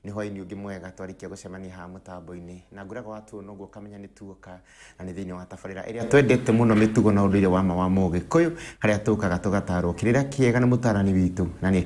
ni hwaini ungi mwega twarikia gucemania ha mutambo-ini na nguraga watu noguo kamenya ni tuoka na ni thiini wa tabarira iria twendete muno mitugo na unduire wa ma wa Mugikuyu haria tukaga tugatarwo kirira kiega na mutarani witu na ni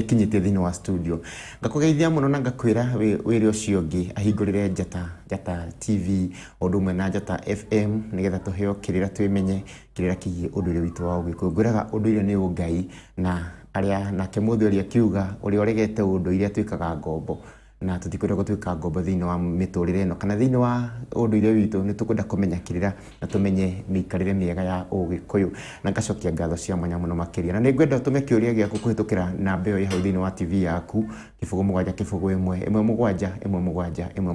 kinyite thiini wa studio ngakugeithia muno na ngakwira wiri ucio ungi ahingurire Njata TV odumwe na Njata FM nigetha tuheo kirira twimenye kirira kigie unduire witu wa Ugikuyu nguraga unduire ni ungai na aria nake muthuri akiuga uri oregete unduire twikaga ngombo na tutikwenda gutwika ngombo thiini wa miturire eno kana thiini wa unduire witu ni tukwenda kumenya kirira na tumenye mikarire miega ya Ugikuyu na ngacokia ngatho cia mwanya muno makiria na ningwenda utume kiuria giaku kuhitukira namba iyo hau thiini wa TV yaku kibugu 7 kibugu 1 1 7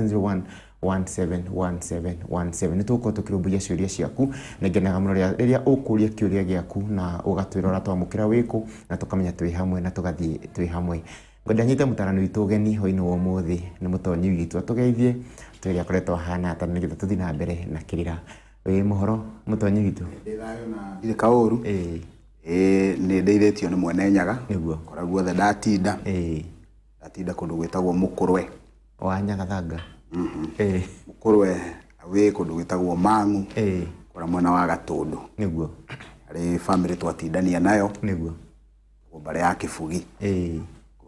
0701 171717 nituko tukirumburia ciuria ciaku na ngenaga muno riria ukuria kiuria giaku na ugatwira ora twamukira wiku na tukamenya twi hamwe na tugathie twi hamwe ngwenda nyite mutarani witu geni hoini wa muthi ni mutonyi witu atugeithie twiri akoretwo hana ata nigetha tuthi na mbere na kirira wi muhoro mutonyi witu ndirayo na ndire kauru ni ndeithitio ni mwene Nyaga niguo koragwo the datinda datinda kundu gwitagwo Mukurwe wa Nyaga thanga Mukurwe awi kundu gwitagwo Mangu kora mwena wa Gatundu niguo ari family twatindania nayo niguo mbare ya Kibugi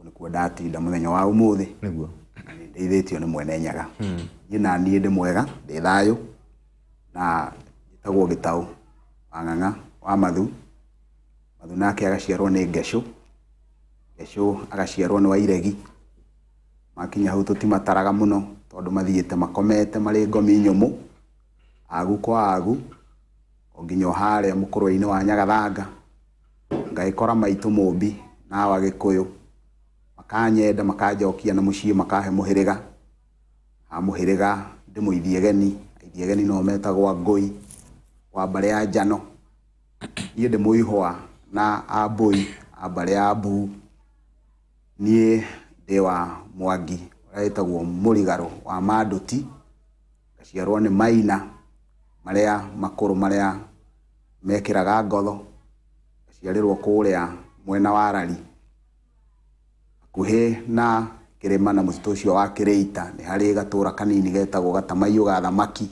ni kuo datinda muthenya wa umuthi niguo ndeithitio ni mwene Nyaga nyina nie ndi mwega ndi thayo na gitagwo Gitau Ang'ang'a wa Mathu nake agaciarwo ni Ngesho agaciarwo ni wa Iregi makinya hau tutimataraga muno tondu mathiite makomete mari ngomi nyumu agu kwa agu onginyo haria Mukurwe-ini wa Nyaga thanga ngaikora maitu Mumbi na wa Gikuyu makanyenda makajokia na mucii makahe muhiriga amuhiriga ndimuithiegeni no metagwo Ngui wa mbare ya Njano nie ndi muihwa na Ambui ambare ya Mbu nie ndi wa Mwangi uretagwo Murigaro wa Manduti gaciarwo ni Maina maria makuru maria mekiraga ngotho gaciarirwo kuria mwena wa Rari akuhi na kirima na mucitu ucio wa Kireita ni hari gatura kanini getagwo Gatamaiyũ ga Thamaki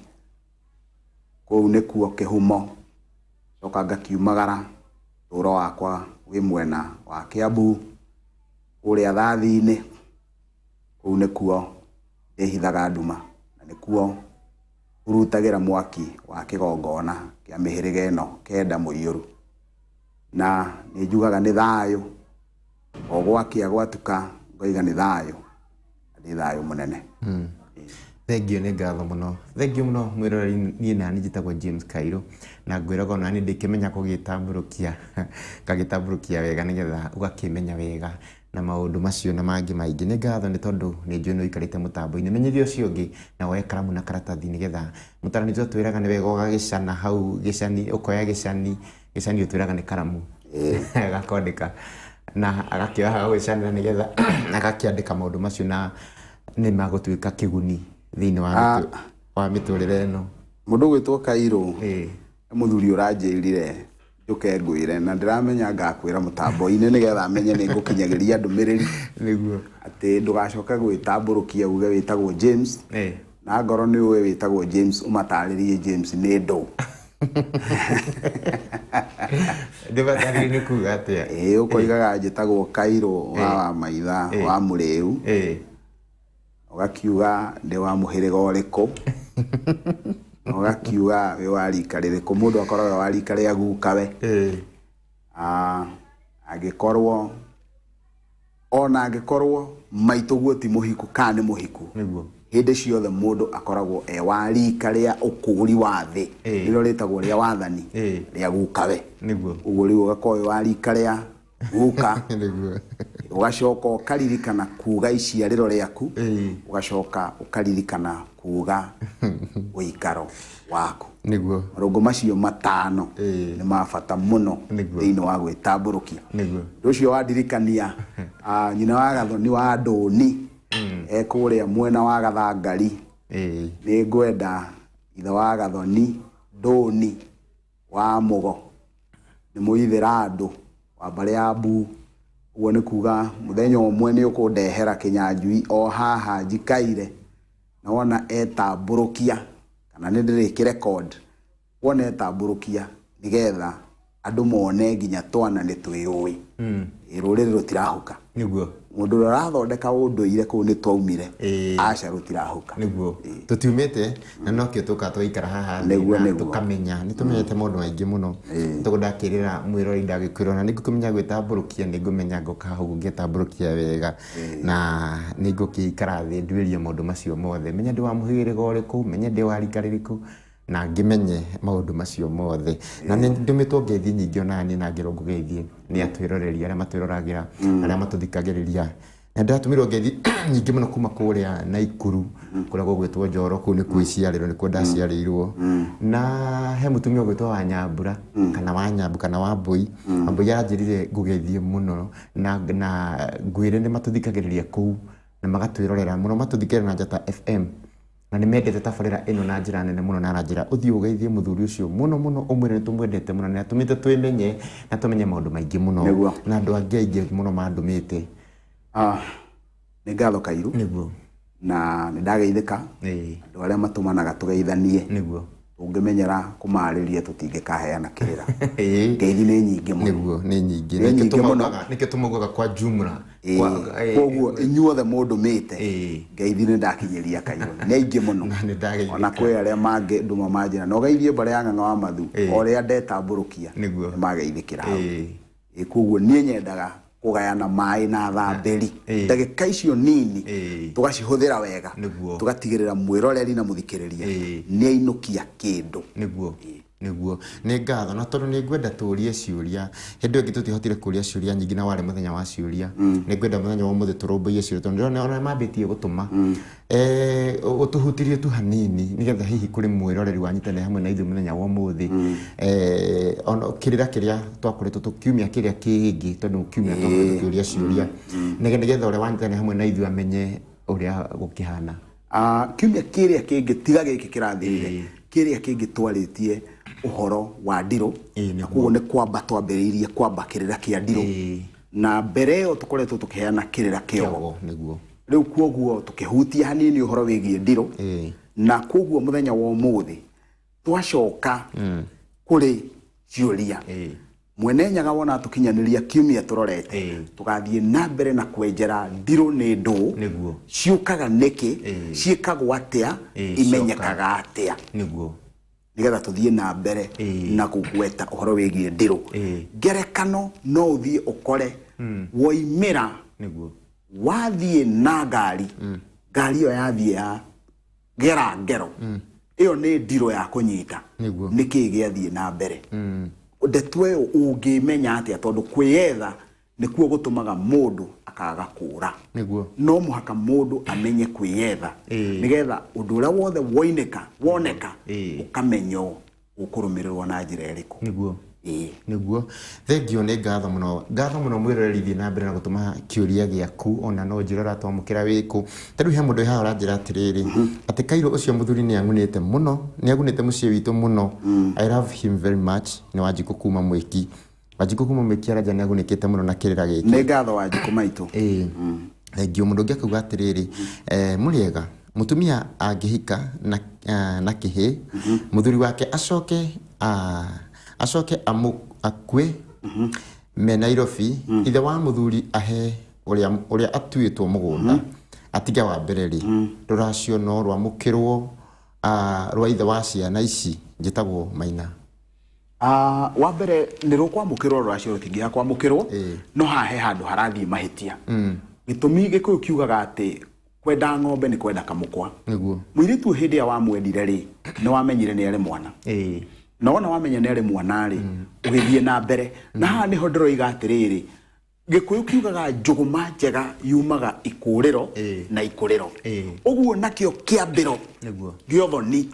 kuu nikuo Kihumo coka ngakiumagara turo wakwa wi mwena wa Kiambu uria Thathi-ini kuu nikuo ndihithaga nduma na nikuo urutagira mwaki wa kigongona kia mihiriga eno kenda muiyuru na ni njugaga ni thayo ogwakia gwatuka ngoiga ni thayo ndi thayo munene Thank you ni ngatho muno thank you muno mwirori ni nani njitagwo James Kairo na ngwiraga nani ndikimenya kugitamburukia kagitamburukia wega nigetha ugakimenya wega na maundu macio na mangi maingi ni ngatho ni tondu ni njui no ikarite mutambo-ini menyithio cio ungi na woe karamu na karatathi nigetha mutarani twiraga ni wega ugagicana hau gicani ukoya gicani utwiraga ni karamu gakondeka na agakioha gwicanira nigetha agakiandika maundu macio na ni magutwika kiguni thiini wa miturire eno mundu gwitwo Kairo muthuri uranjirire njuke ngwire na ndiramenya ngakwira mutambo-ini nigetha amenye ni ngukinyagiria ndumiriri niguo ati ndugacoke gwitamburukia uge witagwo James na ngoro ni uwe witagwo James umataririe James ni ndu ndibatari ni kuga atia ukoigaga njitagwo Kairo wa maitha wa Muriu ugakiuga ndi wa muhiriga uriku ugakiuga we warika ririku mundu akoraga warika ria gukawe agikorwo maituguo ti muhiku kana muhiku niguo hindi ciothe mundu akoragwo warika ria ukuri wa thi niro ritagwo ria wathani ria gukawe niguo uguri ugakoyo warika ria guka niguo ugacoka ukaririkana kuga iciariro riaku ugacoka ukaririkana kuga uikaro waku niguo marungu macio matano ni mabata muno thiini wa gwitamburukia niguo nducio wadirikania nyina wa Gathoni wa Nduni ekuria mwena wa Gathangari ni ngwenda ithe wa Gathoni Nduni wa Mugo ni muithira andu wa mbare ya Mbu uo nĩ kuga mũthenya ũmwe nĩ ũkũndehera Kĩnyanjui o haha njikaire na wona etambũrũkia kana nĩ ndĩrĩki record wona etambũrũkia nĩgetha andũ mone nginya twana nĩ twĩũĩ rũrĩrĩ rũtirahuka niguo mũndũ ũrathondeka ũndũire kũu nĩ twaumire aca rũtirahuka niguo tũtiumĩte na nokĩo tũka tũikara haha tũkamenya nĩ tũmenyete maũndũ maingĩ mũno tondũ ndakĩrĩra mwĩrori ndagĩkwĩrwo na nĩngũkĩmenya gwĩtambũrũkia nĩngũmenya ngũka hau ngĩtambũrũkia wega na nĩngũkĩikara thĩ nduĩrie maũndũ macio mothe menye ndĩ wa mũhĩrĩga ũrĩkũ menye ndĩ wa rika rĩrĩkũ na ngĩmenye maũndũ macio mothe na nĩ ndũmĩtwo ngeithi nyingĩ ona niĩ na ngĩrwo ngũgeithie nĩ atwĩroreria arĩa matwĩroragĩra arĩa matũthikagĩrĩria na ndatũmirwo ngeithi nyingĩ mũno kuma kũrĩa Naikuru kũrĩa gũgwĩtwo Njoro kũu nĩ kwĩciarĩrwo nĩkuo ndaciarĩirwo na he mũtumia ũgwĩtwo Wanyambura kana Wanyambu kana Wambui Wambui yanjĩrire ngũgeithie mũno na ngwĩre nĩ matũthikagĩrĩria kũu na magatwĩrorera mũno matũthikagĩrĩria na Njata FM na nĩmendete tabarĩra ĩno na njĩra nene mũno na njĩra ũthiĩ ũgeithie mũthuri ũcio mũno mũno ũmwĩre nĩtũmwendete mũno na tũmĩte twĩmenye na tũmenye maũndũ maingĩ mũno na andũ angĩ aingĩ mũno mandũmĩte nĩ ngatho Kairu nĩguo na nĩ ndageithĩka andũ arĩa matũmanaga tũgeithanie nĩguo ũngĩmenyera kũmarĩria tũtingĩkaheana kĩrĩra ngeithi nĩ nyingĩ mũno nĩguo nĩ nyingĩ nĩkĩo tũmaugaga kwa jumla koguo inyuothe mũndũmĩte ngeithi nĩ ndakinyĩria Kairu nĩ aingĩ mũno ona kwĩ arĩa mangĩ nduma manjĩra no geithie mbara ya Ng'ang'a wa Mathu ũrĩa ndetambũrũkia nĩ mageithĩkĩra hau koguo niĩ nyendaga kũgayana maĩ na thambĩri ndagĩka icio nini tũgacihũthĩra wega tũgatigĩrĩra mwĩroreri na mũthikĩrĩria nĩ ainũkia kĩndũ nĩguo nĩ ngatho na tondũ nĩ ngwenda tũũrie ciũria hĩndĩ ĩngĩ tũtihotire kũũria ciũria nyingĩ na warĩ mũthenya wa ciũria nĩ ngwenda mũthenya wa ũmũthĩ tũrũmbũiye ciũria tondũ ona mambĩtie gũtũma ũtũhutirie tu hanini nĩgetha hihi kũrĩ mwĩroreri wanyitanĩra hamwe na ithuĩ mũthenya wa ũmũthĩ kĩrĩra kĩrĩa twakoretwo tũkiumia kĩrĩa kĩngĩ tondũ kiumia twakoretwo tũkĩũria ciũria nĩgetha ũrĩa wanyitanĩra hamwe na ithuĩ amenye ũrĩa gũkĩhana kiumia kĩrĩa kĩngĩ tiga gĩkĩ kĩrathirire kĩrĩa kĩngĩ twarĩtie ũhoro wa ndirũ na koguo nĩ kwamba twambĩrĩirie kwamba kĩrĩra kĩa ndirũ na mbere ĩyo tũkoretwo tũkĩheana kĩrĩra kĩogo rĩu koguo tũkĩhutia hanini ũhoro wĩgiĩ ndirũ na koguo mũthenya wa ũmũthĩ twacoka kũrĩ ciũria mwene Nyaga wona tũkinyanĩria kiumia tũrorete tũgathiĩ na mbere na kwenjera ndirũ nĩ ndũ ciũkaga nĩkĩ ciĩkagwo atĩa imenyekaga atĩa nĩgetha tũthiĩ na mbere na kũgweta ũhoro wĩgiĩ ndirũ ngerekano no ũthiĩ ũkore woimĩra wathiĩ na ngari ĩyo yathiĩ ya gera ngero ĩyo nĩ ndirũ ya kũnyita nĩkĩ gĩathiĩ na mbere ndeto ĩyo ũngĩmenya atĩa tondũ kwĩyetha nĩkuo gũtũmaga mũndũ akaga kũra no mũhaka mũndũ amenye kwĩyetha nĩgetha ũndũ ũrĩa wothe woneka ũkamenywo ũkũrũmĩrĩrwo na njĩra ĩrĩkũ nĩguo thengio nĩ ngatho mũno mwĩroreri thiĩ na mbere na gũtũma kĩũria gĩaku ona no njĩra twamũkĩra wĩkũ tondũ he mũndũ haha ũranjĩra atĩrĩrĩ atĩ Kairu ũcio mũthuri nĩ agunĩte mũno nĩ agunĩte mũciĩ witũ mũno I love him very much nĩ Wanjikũ kuma Mwĩki Wanjikũ kuma Mwĩki aranja nĩ agunĩkĩte mũno na kĩrĩra gĩkĩ nĩ ngatho Wanjikũ maitũ thengio mũndũ ũngĩ akauga atĩrĩrĩ mũrĩega mũtumia angĩhika na kĩhĩ mũthuri wake acoke akue me Nairobi ithe wa mũthuri ahe ũrĩa atuĩtwo mũgũnda atiga wa mbere rĩ rũracio rwamũkĩrwo rwa ithe wa ciana ici njĩtagwo Maina wa mbere nĩ rũkwamũkĩrwo rũracio rũtingĩaga kwamũkĩrwo no hahe handũ harathiĩ mahĩtia gĩtũmi Gĩkũyũ kiugaga atĩ kwenda ng'ombe nĩ kwenda kamũkwa mũirĩtu hĩndĩ ya wamwendire rĩ nĩ wamenyire nĩ arĩ mwana na wona wamenya nĩ arĩ mwana rĩ ũgĩthiĩ na mbere na haha nĩho ndĩroiga atĩrĩrĩ Gĩkũyũ kiugaga njũgũma njega yumaga ikũrĩro na ikũrĩro ũguo nakĩo kĩambĩro gĩothoni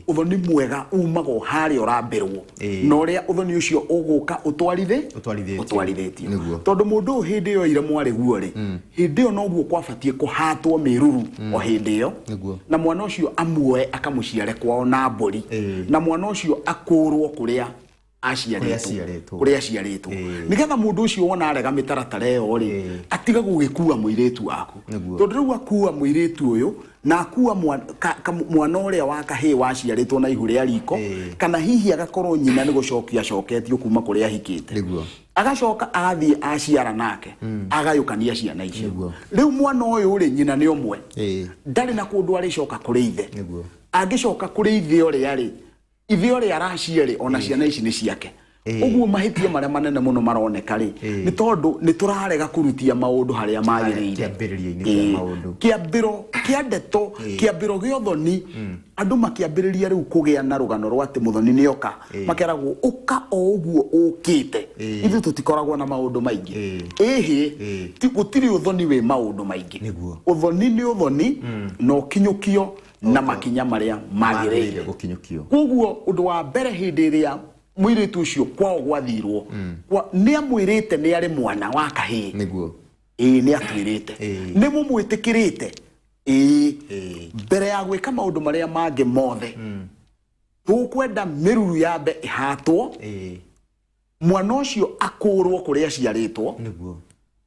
ũthoni mwega umaga harĩa ũrambĩrwo na ũrĩa ũthoni ũcio ũgũka ũtwarithĩtio tondũ mũndũ ũyũ hĩndĩ ĩyo ire mwarĩ guo rĩ hĩndĩ ĩyo noguo kwabatie kũhatwo mĩruru o hĩndĩ ĩyo na mwana ũcio amuoe akamũciare kwao na mbũri na mwana ũcio akũrwo kũrĩa aciarĩtwo kuria aciarĩtwo nigetha mundu ucio wona arega mitaratara iyo ri atiga gugikua muiritu waku tondu riu akua muiritu uyu na akua mwana uria wa kahii waciarĩtwo na ihu ria riko kana hihi agakorwo nyina ni gucokia coketio kuma kuria hikite agacoka agathie aciara nake agayukania ciana icio riu mwana uyu ri nyina ni umwe ndari na kundu aricoka kuri ithe angicoka kuri ithe uria ri ithe uria araciari ona ciana ici ni ciake uguo mahitia maria manene muno maroneka ri ni tondu ni turarega kurutia maundu haria magiriire kiambiro kia ndeto kiambiro giothoni andu makiambiriria riu kugia na rugano rwa ati muthoni ni oka makeragwo uka o uguo ukite ithu tutikoragwo na maundu maingi ti gutiri uthoni we maundu maingi uthoni ni uthoni no kinyukio na makinya maria magiriire gukinyukio uguo undu wa mbere hindi ria muiritu ucio kwao gwathirwo ni amwirite ni ari mwana wa kahii niguo ni atwirite ni mumwitikirite mbere ya gwika maundu maria mange mothe tukwenda miruru yambe ihatwo mwana ucio akurwo kuria aciaritwo niguo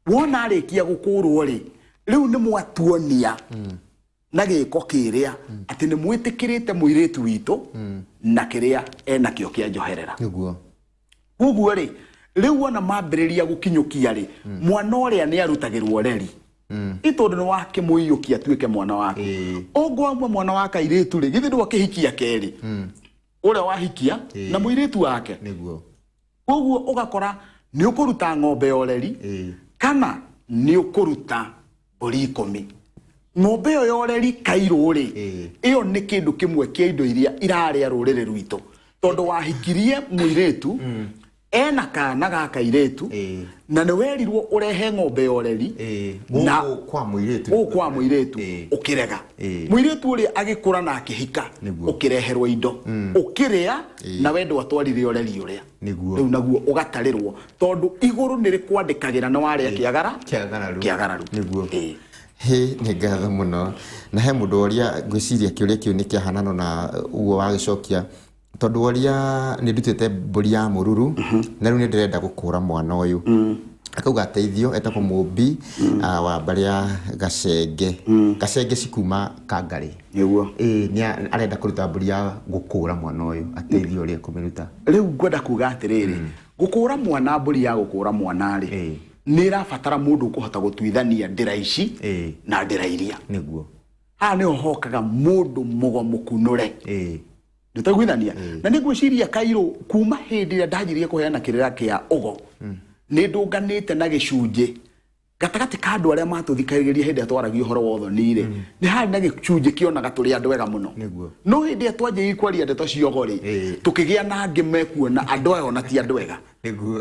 wona arikia gukurwo ri riu ni mwatuonia na giko kiria ati ni mwitikirite muiritu witu na kiria ena kio kia njoherera niguo uguo ri riu wona mambiriria gukinyukia ri mwana uria ni arutagirwo reri itondu ni wake muiyukia tuike mwana wake ogwamwe mwana wake iritu ri githi ndwa kihikia keri uria wahikia na muiritu wake niguo uguo ugakora ni ukuruta ng'ombe oreri kana ni ukuruta mburi 10 ng'ombe yo yoreri kairo ri iyo ni kindu kimwe kia indo iria iraria rurire rwitu tondu wahikirie muiritu ena kana gaka iretu na ni werirwo urehe ng'ombe yoreri na kwa muiritu ukirega muiritu uri agikura na akihika ukireherwo indo ukiria na wendo atwarire oreri uria riu naguo ugatarirwo tondu iguru ni rikwandikagira na waria kiagararu niguo ni ngatho muno na he mundu oria gwiciria kiuria kiu ni kiahanano na uo wagicokia tondu oria ni ndutite mburi ya mururu na riu ni ndirenda gukura mwana uyu akauga ateithio etako mumbi wa baria gacenge cikuma Kangari niguo ni arenda kuruta mburi ya gukura mwana uyu ateithio ria kumiruta riu ngwenda kuga atiriri gukura mwana mburi ya gukura mwana ri ni rafatara mundu kuhota gutwithania ndira ici na ndira iria niguo ni hokaga mundu mugomukunure ndutagwithania na nigwiciria Kairo kuma hindi ria ndajirie kuheana kirira kia ugo ni ndunganite na gicunje gatagati ka andu aria matuthikariria hindi atwaragia uhoro wa uthoni ri ni hari na gicunje kionaga turi andu wega muno no hindi atwaje ikwaria ndeto ciogo ri tukigia na ngime kuona andu ayo na ti andu wega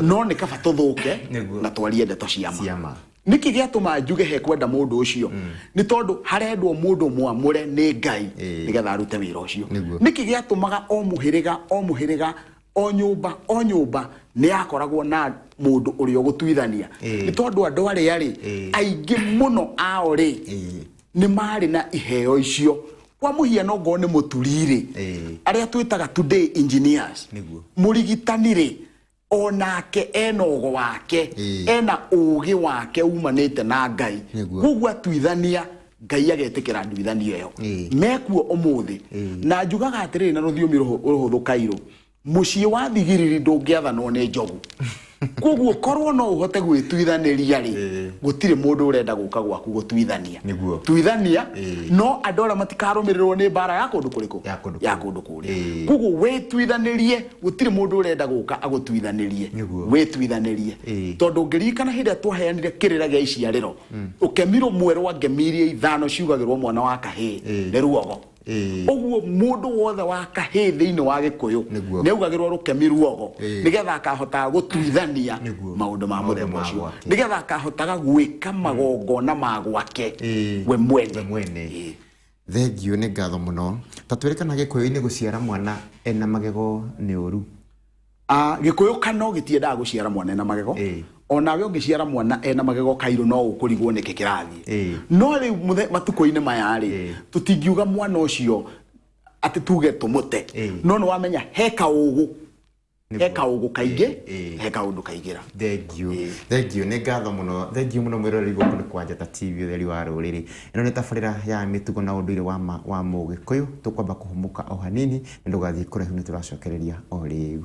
no ni kaba tuthuke na twarie ndeto ciama niki giatuma njuge he kwenda mundu ucio ni tondu harendwo mundu mwamure ni Ngai nigetha arute wira ucio niki giatumaga o muhiriga o nyumba ni akoragwo na mundu uri ogutwithania ni tondu andu ari aingi muno ao ri ni mari na iheo icio kwa muhiano ngo ni muturire aria twitaga today engineers murigitanire onake ena ugo wake ena ugi wake umanite na Ngai kugwa twithania Ngai agetikira ndwithanio yo mekuo umuthi na njugaga atiriri na ruthiomi ruhuthu Kairo mucie wa thigiriri ndungiathanwo ni njogu kugwa korwo no uhote gwitwithaniria ri gutire mundu urenda guka gwaku gutwithania twithania no andora matikarumirirwo ni bara ya kundu kuriku ya kundu kuri kugwa wetwithanirie gutire mundu urenda guka agutwithanirie wetwithanirie tondu ngirikana hindi twaheanire kirira gia iciariro ukemirwo mwerwa ngemirie ithano ciugagirwo mwana wa kahii ni ruogo uguo mundu wothe wa kahii thiini wa Gikuyu ni ugagirwo rukemi ruogo nigetha akahota gutwithania maundu ma muthemba ucio nigetha akahotaga gwika magongona magwake we mwene thengio ni ngatho muno tatwirikana Gikuyu-ini guciara mwana ena magego ni uru Gikuyu kano gitiendaga guciara mwana ena magego onawe ungiciara mwana ena magego Kairo no ukurigwo ni kikirathi no ri matuko-ini maya ri tutingiuga mwana ucio ati tuge tumute no no wamenya heka ugu he kaũgũ kaingĩ he kaũndũ kaigĩra. Thank you nĩ ngatho mũno mwĩroreri gũkũ nĩ Kwa Njata TV ũtheri wa rũrĩrĩ. Ĩno nĩ tabarĩra ya mĩtugo na ũndũire wa Mũgĩkũyũ. Tũkwamba kũhumũka o hanini na ndũgathiĩ kũraihu, nĩ tũracokereria o rĩu.